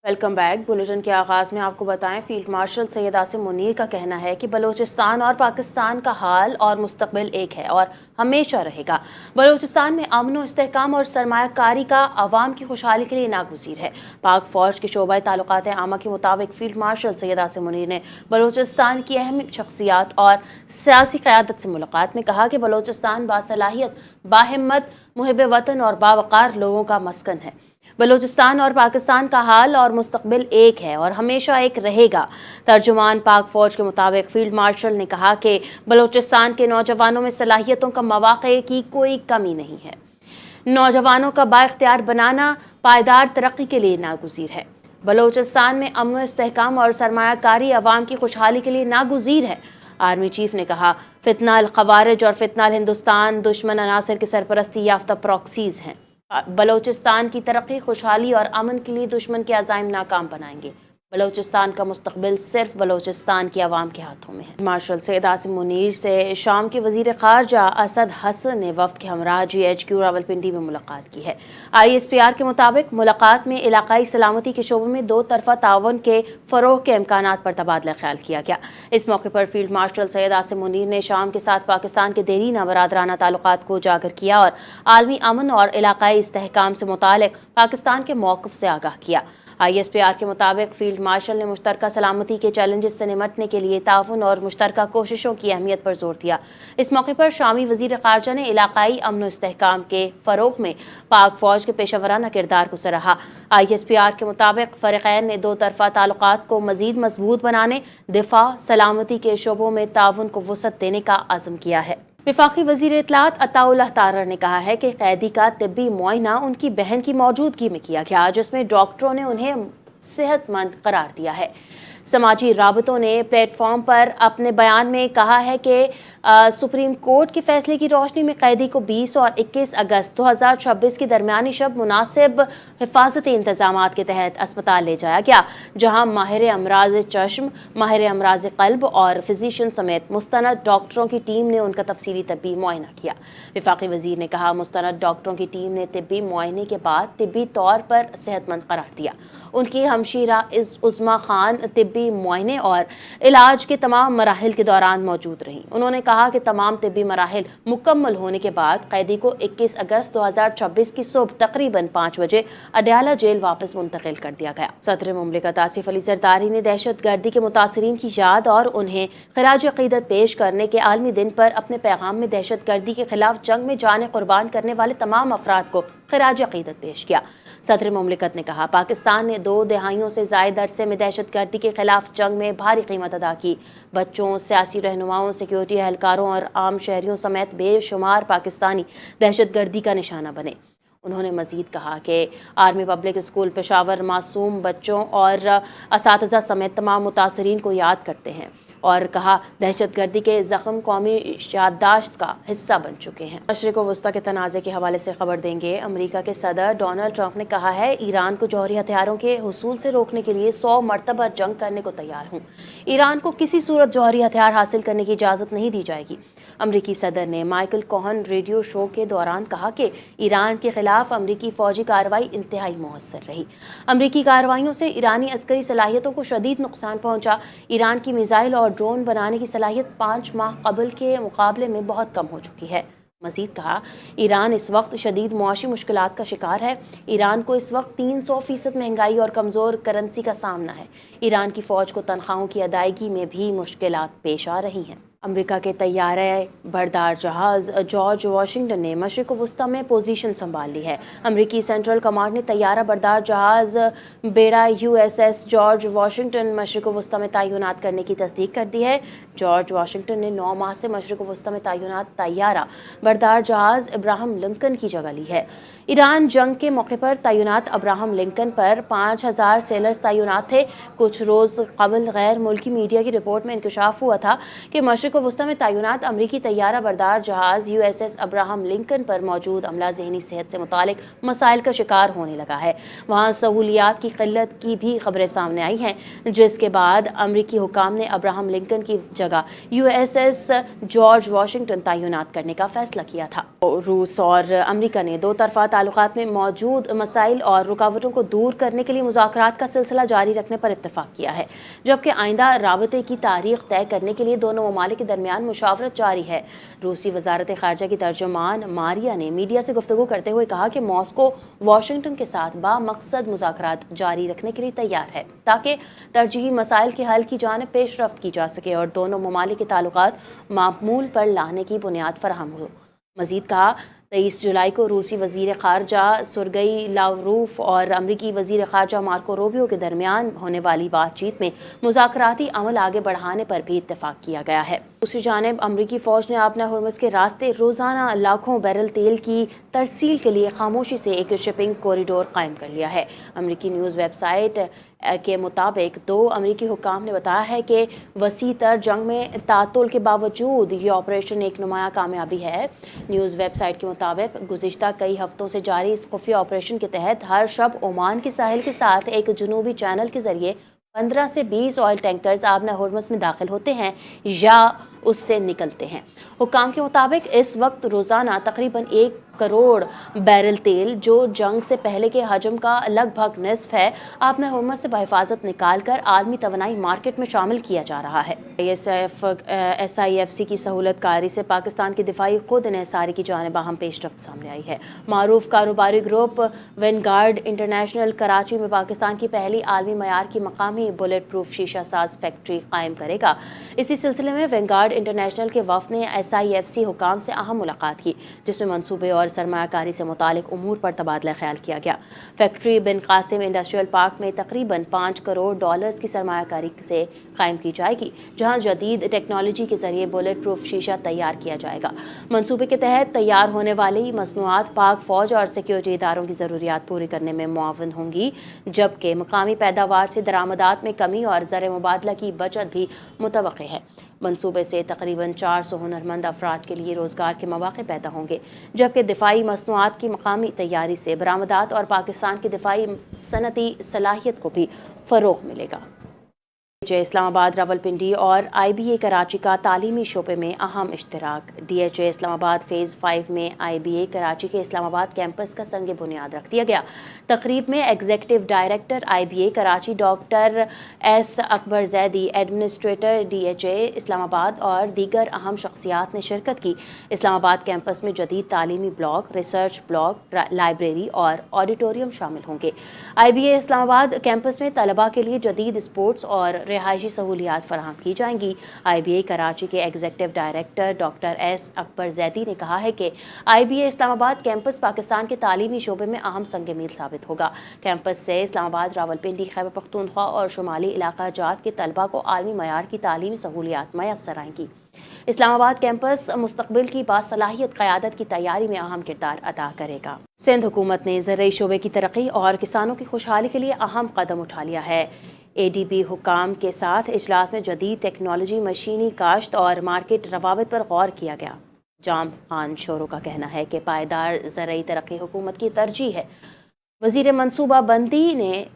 Welcome back. Bulletin کے آغاز میں آپ کو بتائیں، فیلڈ مارشل سید عاصم منیر کا کہنا ہے کہ بلوچستان اور پاکستان کا حال اور مستقبل ایک ہے اور ہمیشہ رہے گا۔ بلوچستان میں امن و استحکام اور سرمایہ کاری کا عوام کی خوشحالی کے لیے ناگزیر ہے۔ پاک فوج کے شعبہ تعلقات عامہ کے مطابق فیلڈ مارشل سید عاصم منیر نے بلوچستان کی اہم شخصیات اور سیاسی قیادت سے ملاقات میں کہا کہ بلوچستان باصلاحیت، باہمت، محب وطن اور باوقار لوگوں کا مسکن ہے۔ بلوچستان اور پاکستان کا حال اور مستقبل ایک ہے اور ہمیشہ ایک رہے گا۔ ترجمان پاک فوج کے مطابق فیلڈ مارشل نے کہا کہ بلوچستان کے نوجوانوں میں صلاحیتوں کا مواقع کی کوئی کمی نہیں ہے۔ نوجوانوں کا بااختیار بنانا پائیدار ترقی کے لیے ناگزیر ہے۔ بلوچستان میں امن و استحکام اور سرمایہ کاری عوام کی خوشحالی کے لیے ناگزیر ہے۔ آرمی چیف نے کہا، فتنہ الخوارج اور فتنہ الہندوستان دشمن عناصر کی سرپرستی یافتہ پراکسیز ہیں۔ بلوچستان کی ترقی، خوشحالی اور امن کے لیے دشمن کے عزائم ناکام بنائیں گے۔ بلوچستان کا مستقبل صرف بلوچستان کی عوام کے ہاتھوں میں ہے۔ مارشل سید عاصم منیر سے شام کے وزیر خارجہ اسد حسن نے وفد کے ہمراہ GHQ راولپنڈی میں ملاقات کی ہے۔ ISPR کے مطابق ملاقات میں علاقائی سلامتی کے شعبے میں دو طرفہ تعاون کے فروغ کے امکانات پر تبادلہ خیال کیا گیا۔ اس موقع پر فیلڈ مارشل سید عاصم منیر نے شام کے ساتھ پاکستان کے دیرینہ برادرانہ تعلقات کو اجاگر کیا اور عالمی امن اور علاقائی استحکام سے متعلق پاکستان کے موقف سے آگاہ کیا۔ ISPR کے مطابق فیلڈ مارشل نے مشترکہ سلامتی کے چیلنجز سے نمٹنے کے لیے تعاون اور مشترکہ کوششوں کی اہمیت پر زور دیا۔ اس موقع پر شامی وزیر خارجہ نے علاقائی امن و استحکام کے فروغ میں پاک فوج کے پیشہ ورانہ کردار کو سراہا۔ ISPR کے مطابق فریقین نے دو طرفہ تعلقات کو مزید مضبوط بنانے، دفاع، سلامتی کے شعبوں میں تعاون کو وسعت دینے کا عزم کیا ہے۔ وفاقی وزیر اطلاعات عطا اللہ تارڑ نے کہا ہے کہ قیدی کا طبی معائنہ ان کی بہن کی موجودگی میں کیا گیا، جس میں ڈاکٹروں نے انہیں صحت مند قرار دیا ہے۔ سماجی رابطوں نے پلیٹ فارم پر اپنے بیان میں کہا ہے کہ سپریم کورٹ کے فیصلے کی روشنی میں قیدی کو 20 اور 21 اگست 2026 کی درمیانی شب مناسب حفاظتی انتظامات کے تحت اسپتال لے جایا گیا، جہاں ماہر امراض چشم، ماہر امراض قلب اور فزیشین سمیت مستند ڈاکٹروں کی ٹیم نے ان کا تفصیلی طبی معائنہ کیا۔ وفاقی وزیر نے کہا، مستند ڈاکٹروں کی ٹیم نے طبی معائنے کے بعد طبی طور پر صحت مند قرار دیا۔ ان کی ہمشیرہ عظمیٰ خان طبی معائنے اور علاج کے تمام مراحل کے دوران موجود رہیں۔ انہوں نے کہا کہ تمام طبی مراحل مکمل ہونے کے بعد قیدی کو 21 اگست 2026 کی صبح تقریباً 5 بجے اڈیالہ جیل واپس منتقل کر دیا گیا۔ صدر مملکت آصف علی زرداری نے دہشت گردی کے متاثرین کی یاد اور انہیں خراج عقیدت پیش کرنے کے عالمی دن پر اپنے پیغام میں دہشت گردی کے خلاف جنگ میں جانیں قربان کرنے والے تمام افراد کو خراج عقیدت پیش کیا۔ صدر مملکت نے کہا، پاکستان نے 2 دہائیوں سے زائد عرصے میں دہشت گردی کے خلاف جنگ میں بھاری قیمت ادا کی۔ بچوں، سیاسی رہنماؤں، سیکیورٹی اہلکاروں اور عام شہریوں سمیت بے شمار پاکستانی دہشت گردی کا نشانہ بنے۔ انہوں نے مزید کہا کہ آرمی پبلک اسکول پشاور معصوم بچوں اور اساتذہ سمیت تمام متاثرین کو یاد کرتے ہیں اور کہا، دہشت گردی کے زخم قومی یادداشت کا حصہ بن چکے ہیں۔ مشرق وسطیٰ کے تنازع کے حوالے سے خبر دیں گے۔ امریکہ کے صدر ڈونلڈ ٹرمپ نے کہا ہے، ایران کو جوہری ہتھیاروں کے حصول سے روکنے کے لیے 100 مرتبہ جنگ کرنے کو تیار ہوں۔ ایران کو کسی صورت جوہری ہتھیار حاصل کرنے کی اجازت نہیں دی جائے گی۔ امریکی صدر نے مائیکل کوہن ریڈیو شو کے دوران کہا کہ ایران کے خلاف امریکی فوجی کارروائی انتہائی مؤثر رہی۔ امریکی کارروائیوں سے ایرانی عسکری صلاحیتوں کو شدید نقصان پہنچا۔ ایران کی میزائل اور ڈرون بنانے کی صلاحیت 5 ماہ قبل کے مقابلے میں بہت کم ہو چکی ہے۔ مزید کہا، ایران اس وقت شدید معاشی مشکلات کا شکار ہے۔ ایران کو اس وقت 300% مہنگائی اور کمزور کرنسی کا سامنا ہے۔ ایران کی فوج کو تنخواہوں کی ادائیگی میں بھی مشکلات پیش آ رہی ہیں۔ امریکہ کے طیارہ بردار جہاز جارج واشنگٹن نے مشرق وسطیٰ میں پوزیشن سنبھال لی ہے۔ امریکی سینٹرل کمانڈ نے طیارہ بردار جہاز بیڑا USS جارج واشنگٹن مشرق وسطیٰ میں تعینات کرنے کی تصدیق کر دی ہے۔ جارج واشنگٹن نے 9 ماہ سے مشرق وسطیٰ میں تعینات طیارہ بردار جہاز ابراہم لنکن کی جگہ لی ہے۔ ایران جنگ کے موقع پر تعینات ابراہم لنکن پر 5000 سیلرز تعینات تھے۔ کچھ روز قبل غیر ملکی میڈیا کی رپورٹ میں انکشاف ہوا تھا کہ مشرق मशरिक़ वस्ती में तैनात अमरीकी तैयारा बरदार जहाज़ USS अब्राहम लिंकन पर मौजूद अमला ज़हनी सेहत से मुतालिक मसाइल का शिकार होने लगा है। वहाँ सहूलियात की क़िल्लत की भी खबरें सामने आई हैं, जिसके बाद अमरीकी हुकाम ने अब्राहम लिंकन की जगह USS जॉर्ज वाशिंगटन तैनात करने का फैसला किया था। रूस और अमरीका ने दो तरफ़ा ताल्लुकात में मौजूद मसाइल और रुकावटों को दूर करने के लिए मुज़ाकरात का सिलसिला जारी रखने पर इत्तफ़ाक़ किया है, जबकि आइंदा राबते की तारीख तय करने के लिए दोनों ममालिक के दरमियान मुशावरत जारी है। रूसी वज़ारत ख़ारिजा की तर्जुमान मारिया ने मीडिया से गुफ्तगू करते हुए कहा कि मॉस्को वाशिंगटन के साथ बामकसद मुज़ाकरात जारी रखने के लिए तैयार है, ताकि तरजीही मसाइल के हल की जानिब पेशरफ्त की जा सके और दोनों ममालिक के ताल्लुकात मामूल पर लाने की बुनियाद फराहम हो। मज़ीद कहा, 23 जुलाई को रूसी वज़ीर ख़ारजा सुर्गई लावरूफ और अमरीकी वज़ीर ख़ारजा मार्को रूबियो के दरमियान होने वाली बातचीत में मुज़ाकराती अमल आगे बढ़ाने पर भी इत्तफ़ाक़ किया गया है। दूसरी जानिब अमरीकी फ़ौज ने अपना हुर्मुज़ के रास्ते रोज़ाना लाखों बैरल तेल की तरसील के लिए खामोशी से एक शिपिंग कॉरिडोर कायम कर लिया है। अमरीकी न्यूज़ वेबसाइट के मुताबिक दो अमरीकी हुक्काम ने बताया है कि वसी तर जंग में तातुल के बावजूद ये ऑपरेशन एक नुमाया कामयाबी है। न्यूज़ वेबसाइट के मुताबिक गुज़िश्ता कई हफ्तों से जारी इस खुफिया ऑपरेशन के तहत हर शब ओमान के साहिल के साथ एक जनूबी चैनल के ज़रिए 15 से 20 ऑयल टैंकर्स आबना हुर्मुज़ में दाखिल होते हैं या उससे निकलते हैं। हुक्काम के मुताबिक इस वक्त रोज़ाना तकरीबन 1 करोड़ बैरल तेल, जो जंग से पहले के हजम का लगभग निस्फ है, आबना हुर्मुज़ से बहिफाजत निकाल कर आलमी तवानाई मार्केट में शामिल किया जा रहा है। SIFC की सहूलत कारी से पाकिस्तान की दिफाई खुद इन्हिसारी की जानिब अहम पेशरफ्त सामने आई है। मारूफ कारोबारी ग्रुप वेनगार्ड इंटरनेशनल कराची में पाकिस्तान की पहली आलमी मयार की मकामी बुलेट प्रूफ शीशा साज फैक्ट्री कायम करेगा। इसी सिलसिले में वेनगार्ड इंटरनेशनल के वफ़द ने SIFC हुकाम से अहम मुलाकात की, जिसमें मनसूबे और सरमायाकारी से मुतालिक उमूर पर तबादला ख्याल किया गया। फैक्ट्री बिन कासिम इंडस्ट्रियल पार्क में तकरीबन $5 करोड़ की सरमायाकारी से कायम की जाएगी, जहां जदीद टेक्नोलॉजी के जरिए बुलेट प्रूफ शीशा तैयार किया जाएगा। मनसूबे के तहत तैयार होने वाली मसनूआत पाक फौज और सिक्योरिटी इदारों की ज़रूरियात पूरी करने में मुआवन होंगी, जबकि मकामी पैदावार से दरामदात में कमी और ज़र मुबादला की बचत भी मुतवक्के है। मनसूबे से तकरीबन 400 हुनरमंद अफराद के लिए रोज़गार के मौक़े पैदा होंगे, जबकि दिफाई मसनूआत की मकामी तैयारी से बरामदात और पाकिस्तान की दिफाई सनती सलाहियत को भी फ़रोग़ मिलेगा। इस्लामाबाद रावलपिंडी और IBA कराची का तालीमी शोबे में अहम इश्तराक। DHA इस्लामाबाद फ़ेज़ 5 में IBA कराची के इस्लामाबाद कैंपस का संग बुनियाद रख दिया गया। तकरीब में executive director IBA Karachi doctor S Akbar Zaidi, administrator DHA Islamabad और दीगर अहम शख्सियात ने शिरकत की। इस्लामाबाद कैंपस में जदीद तालीमी ब्लॉक, रिसर्च ब्लॉक, लाइब्रेरी और ऑडिटोरियम शामिल होंगे। IBA इस्लामाबाद कैंपस में तलबा के लिए जदीद स्पोर्ट्स और रिहायशी सहूलियात फराहम की जाएंगी। IBA कराची के executive director doctor S Akbar Zaidi ने कहा है कि IBA इस्लामाबाद कैंपस पाकिस्तान के तालीमी शोबे में अहम संग मील साबित होगा। कैंपस से इस्लामाबाद, रावलपिंडी, खैबर पख्तूनख्वा और शुमाली इलाका जात के तलबा को आलमी मयार की तालीमी सहूलियात मैसर आएंगी। इस्लामाबाद कैंपस मुस्तकबिल की बासलाहियत क़यादत की तैयारी में अहम किरदार अदा करेगा। सिंध हुकूमत ने ज़रई शोबे की तरक्की और किसानों की खुशहाली के लिए अहम कदम उठा लिया है। ADB हुकाम के साथ इजलास में जदीद टेक्नोलॉजी, मशीनी काश्त और मार्केट रवाबित पर गौर किया गया। जाम खान शोरो का कहना है कि पायदार ज़रई तरक्की हुकूमत की तरजीह है। वज़ीर मनसूबा बंदी ने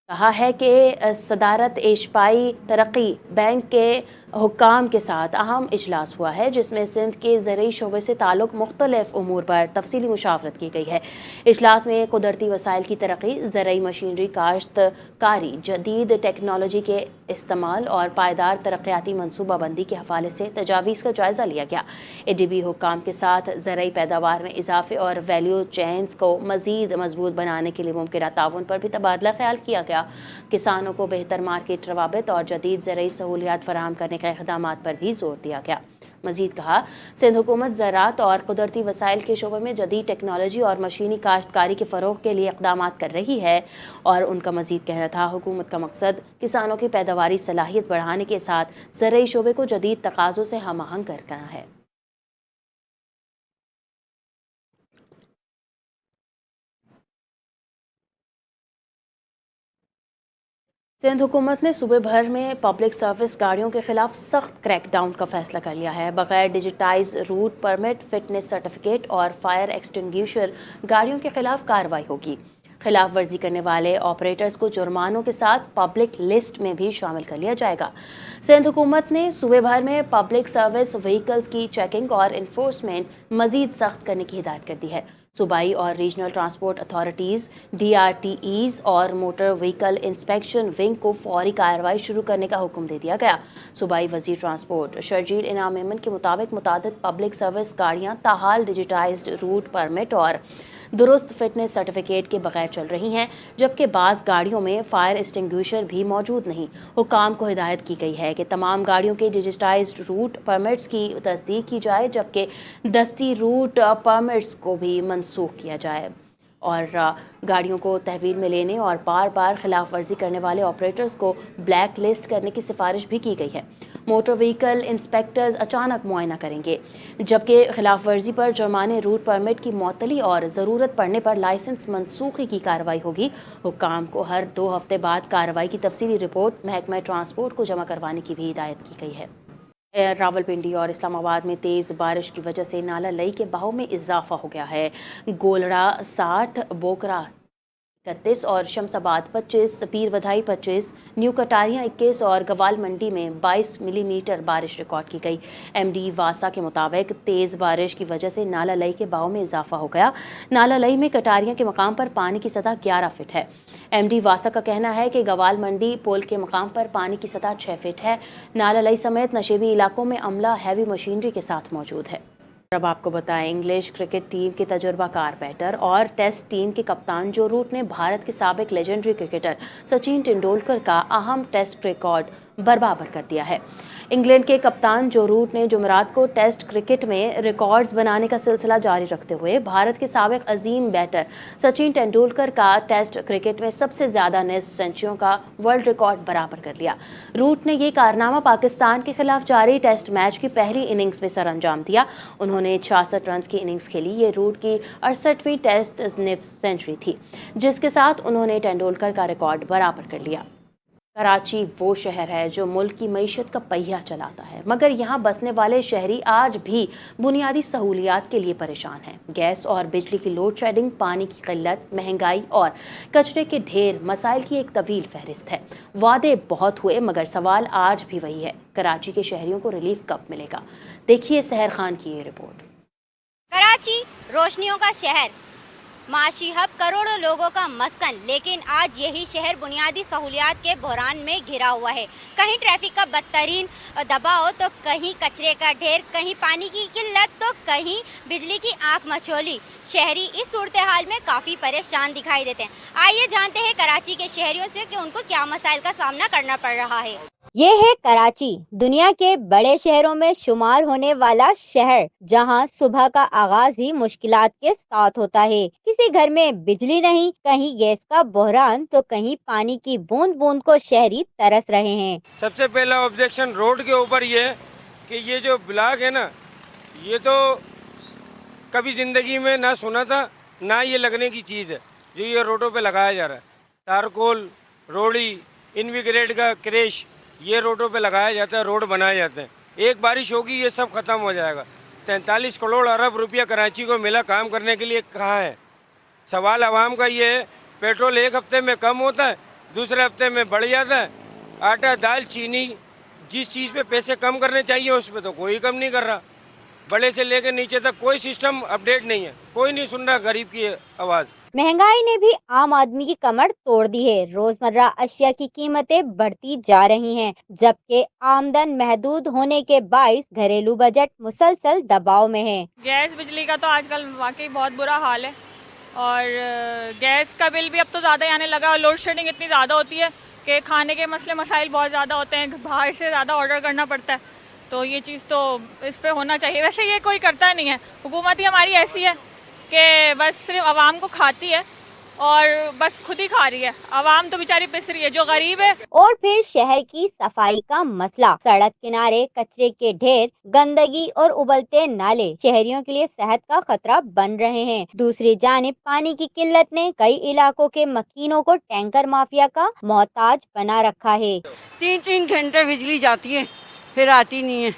कहा है कि सदारत एशपाई तरक्की बैंक के हुक्काम के साथ अहम इजलास हुआ है, जिसमें सिंध के ज़रई शोबे से ताल्लुक़ मुख्तलिफ उमूर पर तफसीली मुशावरत की गई है। इजलास में कुदरती वसाइल की तरक्की, ज़रई मशीनरी, काश्तकारी, जदीद टेक्नोलॉजी के इस्तेमाल और पायदार तरक्याती मनसूबा बंदी के हवाले से तजावीज़ का जायज़ा लिया गया। ADB हुक्काम के साथ ज़रई पैदावार में इजाफे और वैल्यू चेन्स को मज़ीद मजबूत बनाने के लिए मुमकिन ताउन पर भी तबादला ख्याल किया गया। किसानों को बेहतर मार्केट रवाबित और जदीद ज़रई सहूलियात फराहम करने के इक़दामात पर भी जोर दिया गया। मज़ीद कहा, सिंध हुकूमत ज़राअत और कुदरती वसाइल के शोबे में जदीद टेक्नोलॉजी और मशीनी काश्तकारी के फ़रोग़ के लिए इक़दामात कर रही है। और उनका मज़ीद कहना था, हुकूमत का मकसद किसानों की पैदावारी सलाहियत बढ़ाने के साथ ज़रई शोबे को जदीद तकाज़ों से हम आहंग करना है। सिंध हुकूमत ने सूबे भर में पब्लिक सर्विस गाड़ियों के खिलाफ सख्त क्रैकडाउन का फैसला कर लिया है। बगैर digitise route permit, fitness certificate और फायर एक्सटिंग्विशर गाड़ियों के खिलाफ कार्रवाई होगी। खिलाफ वर्जी करने वाले ऑपरेटर्स को जुर्मानों के साथ पब्लिक लिस्ट में भी शामिल कर लिया जाएगा। सिंध हुकूमत ने सूबे भर में पब्लिक सर्विस व्हीकल्स की चेकिंग और इन्फोर्समेंट मजीद सख्त करने की हिदायत कर दी है। सूबाई और रीजनल ट्रांसपोर्ट अथॉरिटीज़, DRTEs और मोटर व्हीकल इंस्पेक्शन विंग को फौरी कार्रवाई शुरू करने का हुक्म दे दिया गया। सूबाई वजीर ट्रांसपोर्ट शर्जील इनाम मेमन के मुताबिक मुतादिद पब्लिक सर्विस गाड़ियाँ ताहाल डिजिटाइज्ड रूट परमिट और दुरुस्त फिटनेस सर्टिफिकेट के बगैर चल रही हैं, जबकि बाज़ गाड़ियों में फायर एक्सटिंग्विशर भी मौजूद नहीं। हुकाम को हिदायत की गई है कि तमाम गाड़ियों के डिजिटाइज्ड रूट परमिट्स की तस्दीक की जाए, जबकि दस्ती रूट परमिट्स को भी मनसूख किया जाए और गाड़ियों को तहवील में लेने और बार बार खिलाफ वर्जी करने वाले ऑपरेटर्स को ब्लैक लिस्ट करने की सिफारिश भी की गई है। मोटर व्हीकल इंस्पेक्टर्स अचानक मुआयना करेंगे, जबकि खिलाफ वर्जी पर जुर्माने, रूट परमिट की मअतली और ज़रूरत पड़ने पर लाइसेंस मनसूखी की कार्रवाई होगी। हुक्काम को हर 2 हफ्ते बाद कार्रवाई की तफसीली रिपोर्ट महकमा ट्रांसपोर्ट को जमा करवाने की भी हिदायत की गई है। रावलपिंडी और इस्लामाबाद में तेज़ बारिश की वजह से नाला लई के बहाव में इजाफा हो गया है। गोलड़ा 60, बोकरा 31 और शमसाबाद 25, पीर वधाई 25, न्यू कटारियाँ 21 और गवाल मंडी में 22 मिलीमीटर बारिश रिकॉर्ड की गई। MD वासा के मुताबिक तेज़ बारिश की वजह से नाला लई के बहाव में इजाफा हो गया। नाला लई में कटारियाँ के मकाम पर पानी की सतह 11 फिट है। MD वासा का कहना है कि गवाल मंडी पुल के मकाम पर पानी की सतह 6 फिट है। नाला लई समेत नशेबी इलाकों में अमला हैवी मशीनरी के साथ मौजूद है। अब आपको बताएं, इंग्लिश क्रिकेट टीम के तजुर्बाकार बैटर और टेस्ट टीम के कप्तान जो रूट ने भारत के साबिक लेजेंडरी क्रिकेटर सचिन तेंदुलकर का अहम टेस्ट रिकॉर्ड बर्बाद कर दिया है। इंग्लैंड के कप्तान जो रूट ने जुमेरात को टेस्ट क्रिकेट में रिकॉर्ड्स बनाने का सिलसिला जारी रखते हुए भारत के साबिक अजीम बैटर सचिन तेंदुलकर का टेस्ट क्रिकेट में सबसे ज़्यादा नेस्ट सेंचुरियों का वर्ल्ड रिकॉर्ड बराबर कर लिया। रूट ने ये कारनामा पाकिस्तान के खिलाफ जारी टेस्ट मैच की पहली इनिंग्स में सर अंजाम दिया। उन्होंने 66 रन की इनिंग्स खेली। ये रूट की 68वीं टेस्ट सेंचुरी थी, जिसके साथ उन्होंने तेंदुलकर का रिकॉर्ड बराबर कर लिया। कराची वो शहर है जो मुल्क की मईशत का पहिया चलाता है, मगर यहाँ बसने वाले शहरी आज भी बुनियादी सहूलियात के लिए परेशान हैं। गैस और बिजली की लोड शेडिंग, पानी की किल्लत, महंगाई और कचरे के ढेर मसाइल की एक तवील फहरिस्त है। वादे बहुत हुए, मगर सवाल आज भी वही है, कराची के शहरियों को रिलीफ कब मिलेगा? देखिए सहर खान की ये रिपोर्ट। कराची रोशनियों का शहर, माशी हब, करोड़ों लोगों का मस्कन, लेकिन आज यही शहर बुनियादी सहूलियात के बहरान में घिरा हुआ है। कहीं ट्रैफिक का बदतरीन दबाव, तो कहीं कचरे का ढेर, कहीं पानी की किल्लत, तो कहीं बिजली की आंख मचोली। शहरी इस सूरत हाल में काफ़ी परेशान दिखाई देते हैं। आइए जानते हैं कराची के शहरियों से कि उनको क्या मसाइल का सामना करना पड़ रहा है। ये है कराची, दुनिया के बड़े शहरों में शुमार होने वाला शहर, जहां सुबह का आगाज ही मुश्किलात के साथ होता है। किसी घर में बिजली नहीं, कहीं गैस का बहरान, तो कहीं पानी की बूंद बूंद को शहरी तरस रहे हैं। सबसे पहला ऑब्जेक्शन रोड के ऊपर ये कि ये जो ब्लॉक है ना, ये तो कभी जिंदगी में ना सुना था, ना ये लगने की चीज़ है जो ये रोडों पे लगाया जा रहा है। तारकोल, रोड़ी, इनविग्रेट का क्रेश, ये रोडों पे लगाया जाता है, रोड बनाए जाते हैं। एक बारिश होगी ये सब ख़त्म हो जाएगा। 43 करोड़ अरब रुपया कराची को मिला काम करने के लिए, कहाँ है? सवाल आवाम का ये है, पेट्रोल एक हफ्ते में कम होता है, दूसरे हफ्ते में बढ़ जाता है। आटा, दाल, चीनी, जिस चीज़ पे पैसे कम करने चाहिए उस पर तो कोई कम नहीं कर रहा। बड़े से लेकर नीचे तक कोई सिस्टम अपडेट नहीं है, कोई नहीं सुन रहा गरीब की आवाज़। महंगाई ने भी आम आदमी की कमर तोड़ दी है। रोजमर्रा अशिया की कीमतें बढ़ती जा रही हैं, जबकि आमदन महदूद होने के बाइस घरेलू बजट मुसलसल दबाव में है। गैस बिजली का तो आजकल वाकई बहुत बुरा हाल है, और गैस का बिल भी अब तो ज़्यादा ही आने लगा, और लोड शेडिंग इतनी ज़्यादा होती है कि खाने के मसले मसाइल बहुत ज़्यादा होते हैं, बाहर से ज़्यादा ऑर्डर करना पड़ता है। तो ये चीज़ तो इस पे होना चाहिए। वैसे ये कोई करता नहीं है, हुकूमत ही हमारी ऐसी है कि बस सिर्फ आवाम को खाती है और बस खुद ही खा रही है, आवाम तो बेचारी पिस रही है, जो गरीब है। और फिर शहर की सफाई का मसला, सड़क किनारे कचरे के ढेर, गंदगी और उबलते नाले शहरियों के लिए सेहत का खतरा बन रहे हैं। दूसरी जानिब पानी की किल्लत ने कई इलाकों के मकीनों को टैंकर माफिया का मोहताज बना रखा है। 3-3 घंटे बिजली जाती है, फिर आती नहीं है।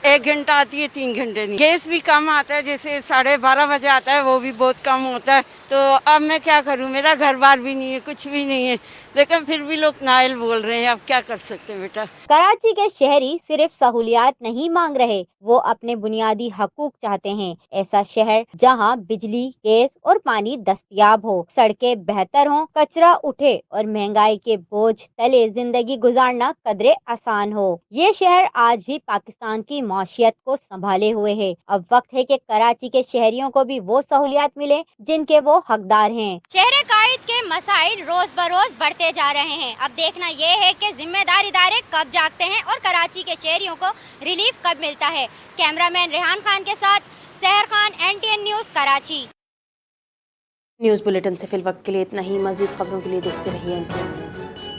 1 घंटा आती है, 3 घंटे नहीं। गैस भी कम आता है, जैसे 12:30 बजे आता है, वो भी बहुत कम होता है। तो अब मैं क्या करूं, मेरा घर बार भी नहीं है, कुछ भी नहीं है, लेकिन फिर भी लोग नाइल बोल रहे हैं। अब क्या कर सकते हैं बेटा। कराची के शहरी सिर्फ सहूलियात नहीं मांग रहे, वो अपने बुनियादी हकूक चाहते हैं। ऐसा शहर जहां बिजली, गैस और पानी दस्तयाब हो, सड़कें बेहतर हों, कचरा उठे और महंगाई के बोझ तले जिंदगी गुजारना कदरे आसान हो। ये शहर आज भी पाकिस्तान की मौशियत को संभाले हुए है। अब वक्त है कि कराची के शहरियों को भी वो सहूलियात मिले जिनके वो हकदार हैं। शहर कायद के मसाइल रोज बरोज बढ़ते जा रहे हैं। अब देखना ये है कि जिम्मेदार इदारे कब जागते हैं और कराची के शहरियों को रिलीफ कब मिलता है। कैमरामैन रेहान खान के साथ सहर Khan, NTN news, Karachi. News bulletin से फिल वक्त के लिए इतना ही। मज़ीद खबरों के लिए देखते रहिए NTN न्यूज़।